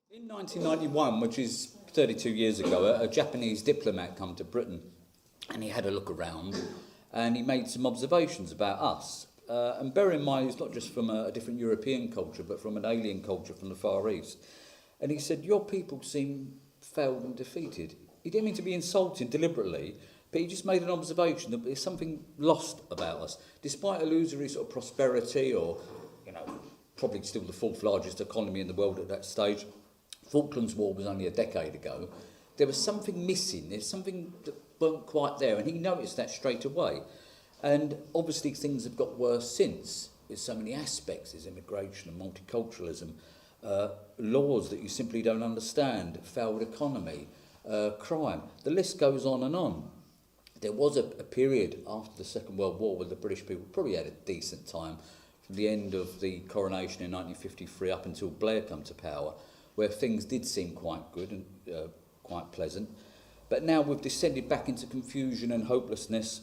In 1991, which is 32 years ago, a Japanese diplomat come to Britain and he had a look around and he made some observations about us. And bear in mind, it's not just from a different European culture, but from an alien culture from the Far East. And he said, your people seem failed and defeated. He didn't mean to be insulting deliberately, but he just made an observation that there's something lost about us. Despite illusory sort of prosperity or, probably still the fourth largest economy in the world at that stage, Falklands War was only a decade ago, there was something missing, there's something that weren't quite there, and he noticed that straight away. And obviously things have got worse since. There's so many aspects, there's immigration and multiculturalism, laws that you simply don't understand, failed economy, crime. The list goes on and on. There was a period after the Second World War where the British people probably had a decent time, from the end of the coronation in 1953 up until Blair come to power, where things did seem quite good and quite pleasant. But now we've descended back into confusion and hopelessness.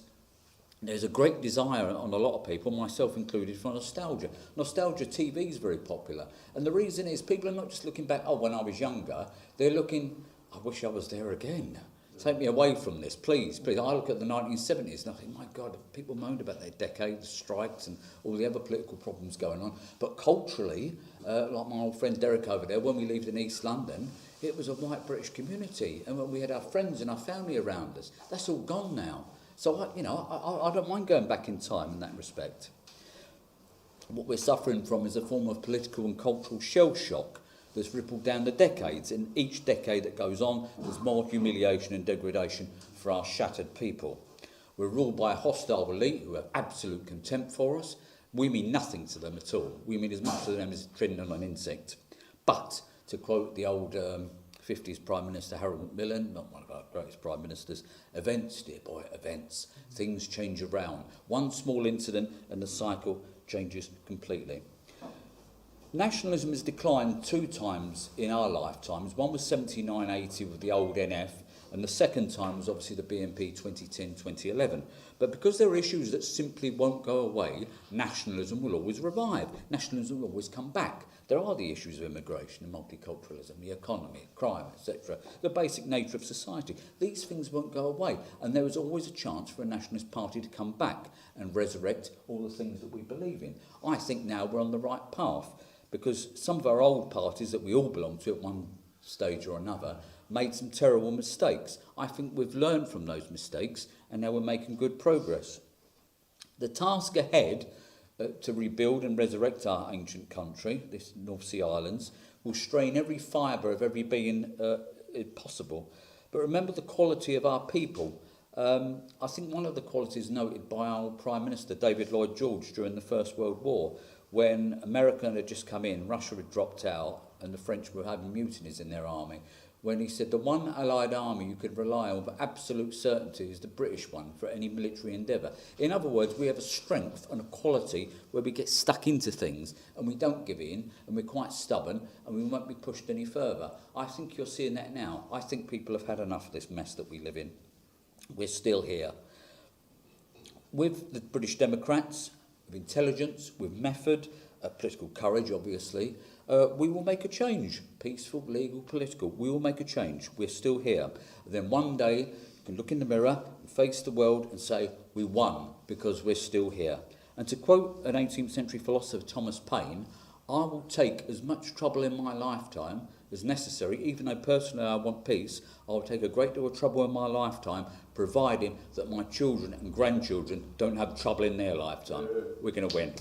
There's a great desire on a lot of people, myself included, for nostalgia. Nostalgia TV is very popular. And the reason is people are not just looking back, when I was younger, they're looking, I wish I was there again. Take me away from this, please, please. I look at the 1970s and I think, my God, people moaned about their decade, the strikes and all the other political problems going on. But culturally, like my old friend Derek over there, when we lived in East London, it was a white British community. And when we had our friends and our family around us, that's all gone now. So, I don't mind going back in time in that respect. What we're suffering from is a form of political and cultural shell shock that's rippled down the decades. And each decade that goes on, there's more humiliation and degradation for our shattered people. We're ruled by a hostile elite who have absolute contempt for us. We mean nothing to them at all. We mean as much to them as treading on an insect. But, to quote the old 50s Prime Minister Harold Macmillan, not one of our greatest Prime Ministers, events, dear boy, events. Things change around. One small incident and the cycle changes completely. Nationalism has declined 2 times in our lifetimes. One was 79-80 with the old NF, and the second time was obviously the BNP 2010-2011. But because there are issues that simply won't go away, nationalism will always revive. Nationalism will always come back. There are the issues of immigration and multiculturalism, the economy, crime, etc., the basic nature of society. These things won't go away, and there is always a chance for a nationalist party to come back and resurrect all the things that we believe in. I think now we're on the right path, because some of our old parties that we all belong to at one stage or another made some terrible mistakes. I think we've learned from those mistakes and now we're making good progress. The task ahead to rebuild and resurrect our ancient country, this North Sea Islands, will strain every fibre of every being possible. But remember the quality of our people. I think one of the qualities noted by our Prime Minister, David Lloyd George, during the First World War, when America had just come in, Russia had dropped out, and the French were having mutinies in their army, when he said the one Allied army you could rely on for absolute certainty is the British one for any military endeavour. In other words, we have a strength and a quality where we get stuck into things and we don't give in, and we're quite stubborn, and we won't be pushed any further. I think you're seeing that now. I think people have had enough of this mess that we live in. We're still here. With the British Democrats, with intelligence, with method, political courage, obviously, we will make a change. Peaceful, legal, political. We will make a change. We're still here. Then one day, you can look in the mirror, face the world and say, we won, because we're still here. And to quote an 18th century philosopher, Thomas Paine, I will take as much trouble in my lifetime as necessary, even though personally I want peace. I will take a great deal of trouble in my lifetime, providing that my children and grandchildren don't have trouble in their lifetime. We're going to win.